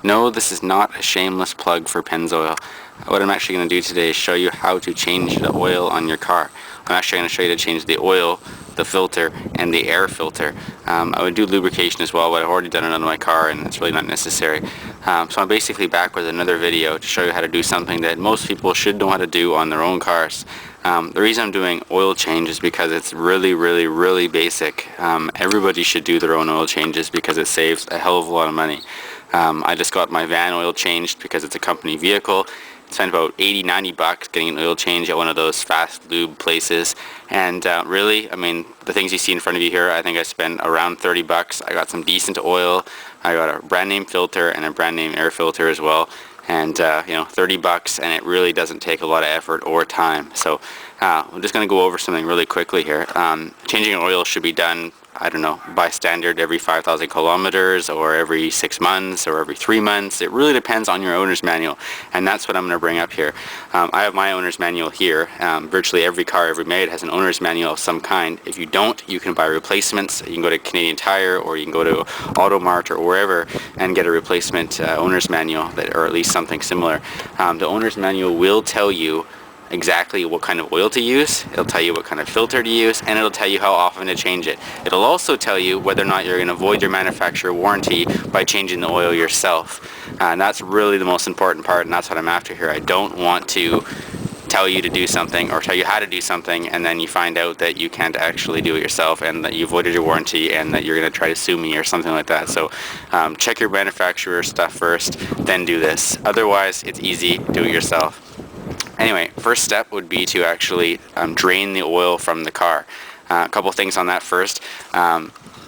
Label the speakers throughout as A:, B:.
A: No, this is not a shameless plug for Pennzoil. What I'm actually going to do today is show you how to change the oil on your car. I'm actually going to show you to change the oil, the filter, and the air filter. I would do lubrication as well, but I've already done it on my car and it's really not necessary. So I'm basically back with another video to show you how to do something that most people should know how to do on their own cars. The reason I'm doing oil change is because it's really basic. Everybody should do their own oil changes because it saves a hell of a lot of money. I just got my van oil changed because it's a company vehicle. Spent about 80-90 bucks getting an oil change at one of those fast lube places, and really, I mean, the things you see in front of you here, I think I spent around 30 bucks. I got some decent oil, I got a brand name filter and a brand name air filter as well, and 30 bucks, and it really doesn't take a lot of effort or time. So I'm just going to go over something really quickly here. Changing an oil should be done, I don't know, by standard every 5,000 kilometers or every 6 months or every 3 months. It really depends on your owner's manual, and that's what I'm going to bring up here. I have my owner's manual here. Virtually every car ever made has an owner's manual of some kind. If you don't, you can buy replacements. You can go to Canadian Tire or you can go to Automart or wherever and get a replacement owner's manual, or at least something similar. The owner's manual will tell you exactly what kind of oil to use, it'll tell you what kind of filter to use, and it'll tell you how often to change it. It'll also tell you whether or not you're going to void your manufacturer warranty by changing the oil yourself. And that's really the most important part, and that's what I'm after here. I don't want to tell you to do something or tell you how to do something and then you find out that you can't actually do it yourself and that you voided your warranty and that you're going to try to sue me or something like that. So check your manufacturer stuff first, then do this. Otherwise, it's easy, do it yourself. Anyway, first step would be to actually drain the oil from the car. A couple things on that first.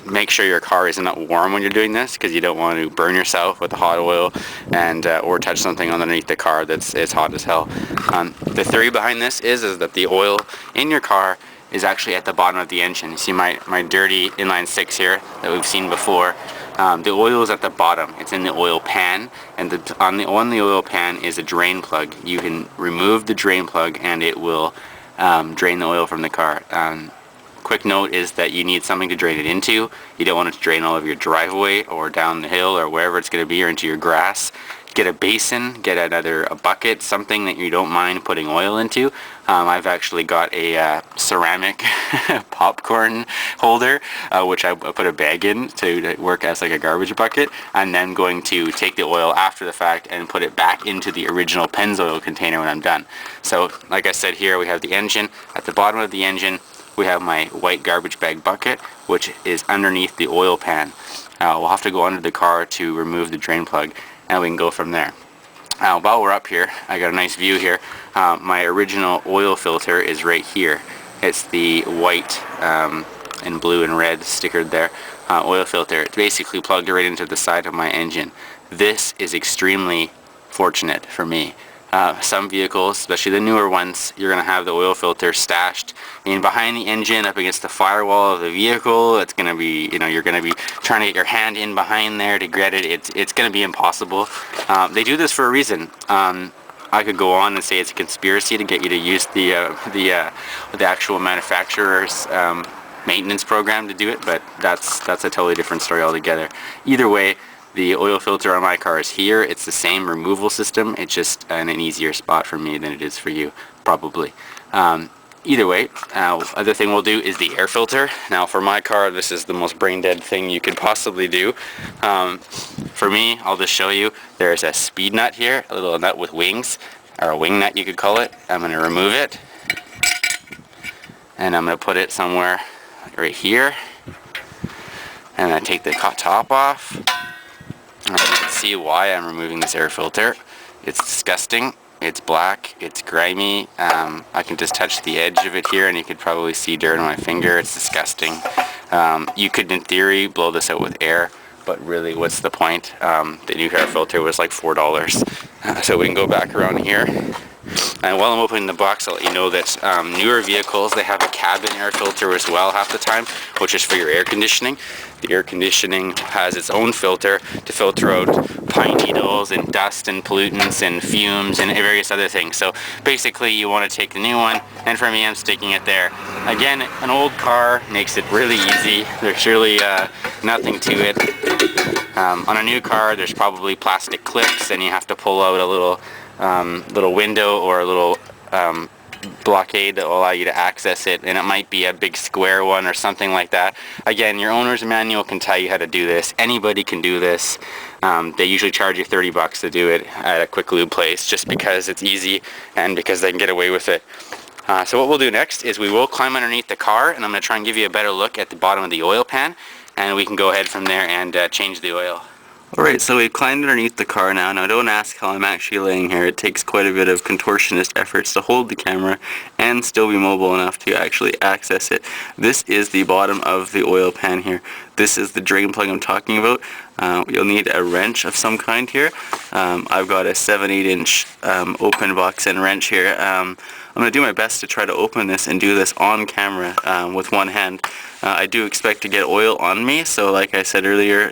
A: Make sure your car isn't warm when you're doing this because you don't want to burn yourself with the hot oil and or touch something underneath the car that's hot as hell. The theory behind this is that the oil in your car is actually at the bottom of the engine. You see my dirty inline six here that we've seen before. The oil is at the bottom. It's in the oil pan, and on the oil pan is a drain plug. You can remove the drain plug and it will drain the oil from the car. Quick note is that you need something to drain it into. You don't want it to drain all over your driveway or down the hill or wherever it's going to be or into your grass. Get a basin, get a bucket, something that you don't mind putting oil into. I've actually got a ceramic popcorn holder, which I put a bag in to work as like a garbage bucket. I'm then going to take the oil after the fact and put it back into the original Pennzoil container when I'm done. So like I said, here we have the engine. At the bottom of the engine, we have my white garbage bag bucket, which is underneath the oil pan. We'll have to go under the car to remove the drain plug, and we can go from there. While we're up here, I got a nice view here. My original oil filter is right here. It's the white and blue and red stickered there oil filter. It's basically plugged right into the side of my engine. This is extremely fortunate for me. Some vehicles, especially the newer ones, you're going to have the oil filter stashed in behind the engine up against the firewall of the vehicle. It's going to be, you're going to be trying to get your hand in behind there to get it. It's going to be impossible. They do this for a reason. I could go on and say it's a conspiracy to get you to use the actual manufacturer's maintenance program to do it, but that's a totally different story altogether. Either way, the oil filter on my car is here. It's the same removal system. It's just in an easier spot for me than it is for you, probably. Either way, other thing we'll do is the air filter. Now for my car, this is the most brain dead thing you could possibly do. For me, I'll just show you. There's a speed nut here, a little nut with wings, or a wing nut you could call it. I'm going to remove it, and I'm going to put it somewhere right here. And I take the top off. You can see why I'm removing this air filter. It's disgusting. It's black. It's grimy. I can just touch the edge of it here and you could probably see dirt on my finger. It's disgusting. You could, in theory, blow this out with air, but really, what's the point? The new air filter was like $4. So we can go back around here. And while I'm opening the box, I'll let you know that newer vehicles, they have a cabin air filter as well half the time, which is for your air conditioning. The air conditioning has its own filter to filter out pine needles and dust and pollutants and fumes and various other things. So basically you want to take the new one, and for me I'm sticking it there. Again, an old car makes it really easy. There's really nothing to it. On a new car, there's probably plastic clips, and you have to pull out a little window or a little blockade that will allow you to access it, and it might be a big square one or something like that. Again, your owner's manual can tell you how to do this. Anybody can do this. They usually charge you $30 to do it at a quick lube place, just because it's easy and because they can get away with it. So what we'll do next is we will climb underneath the car, and I'm going to try and give you a better look at the bottom of the oil pan, and we can go ahead from there and change the oil. Alright, so we've climbed underneath the car now. Now don't ask how I'm actually laying here. It takes quite a bit of contortionist efforts to hold the camera and still be mobile enough to actually access it. This is the bottom of the oil pan here. This is the drain plug I'm talking about. You'll need a wrench of some kind here. I've got a 7/8 inch open box and wrench here. I'm going to do my best to try to open this and do this on camera with one hand. I do expect to get oil on me, so like I said earlier,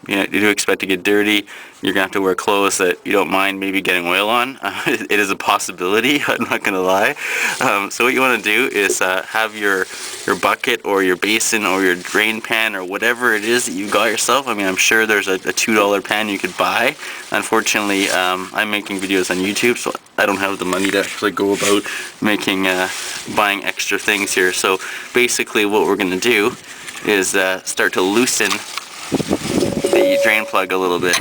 A: you do expect to get dirty. You're going to have to wear clothes that you don't mind maybe getting oil on. It is a possibility, I'm not going to lie. So what you want to do is have your bucket or your basin or your drain pan or whatever it is that you got yourself. I mean, I'm sure there's a $2 pan you could buy. Unfortunately, I'm making videos on YouTube, so I don't have the money to actually go about buying extra things here. So basically what we're going to do is start to loosen the drain plug a little bit,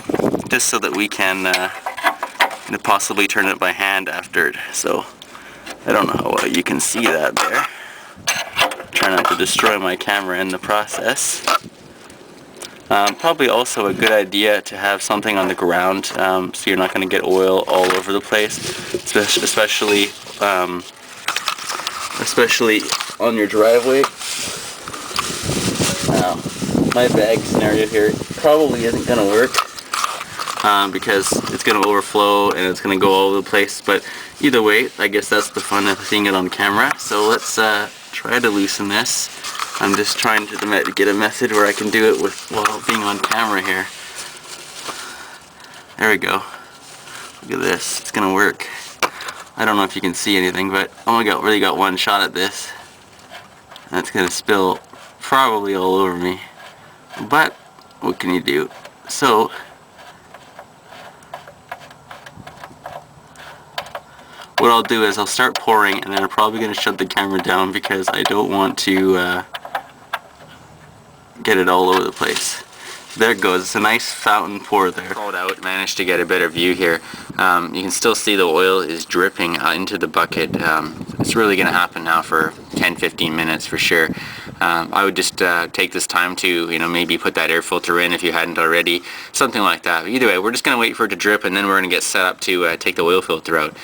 A: just so that we can possibly turn it by hand after it. So I don't know how well you can see that there. Try not to destroy my camera in the process. Probably also a good idea to have something on the ground, so you're not going to get oil all over the place, especially on your driveway. Now, my bag scenario here probably isn't going to work because it's going to overflow and it's going to go all over the place, but either way, I guess that's the fun of seeing it on camera. So let's try to loosen this. I'm just trying to get a method where I can do it while being on camera here. There we go. Look at this. It's gonna work. I don't know if you can see anything, but I only really got one shot at this. And it's gonna spill probably all over me. But what can you do? So what I'll do is I'll start pouring, and then I'm probably going to shut the camera down because I don't want to get it all over the place. There it goes. It's a nice fountain pour there. Pulled out, managed to get a better view here. You can still see the oil is dripping into the bucket. It's really going to happen now for 10-15 minutes for sure. I would just take this time to, maybe put that air filter in if you hadn't already, something like that. But either way, we're just going to wait for it to drip, and then we're going to get set up to take the oil filter out.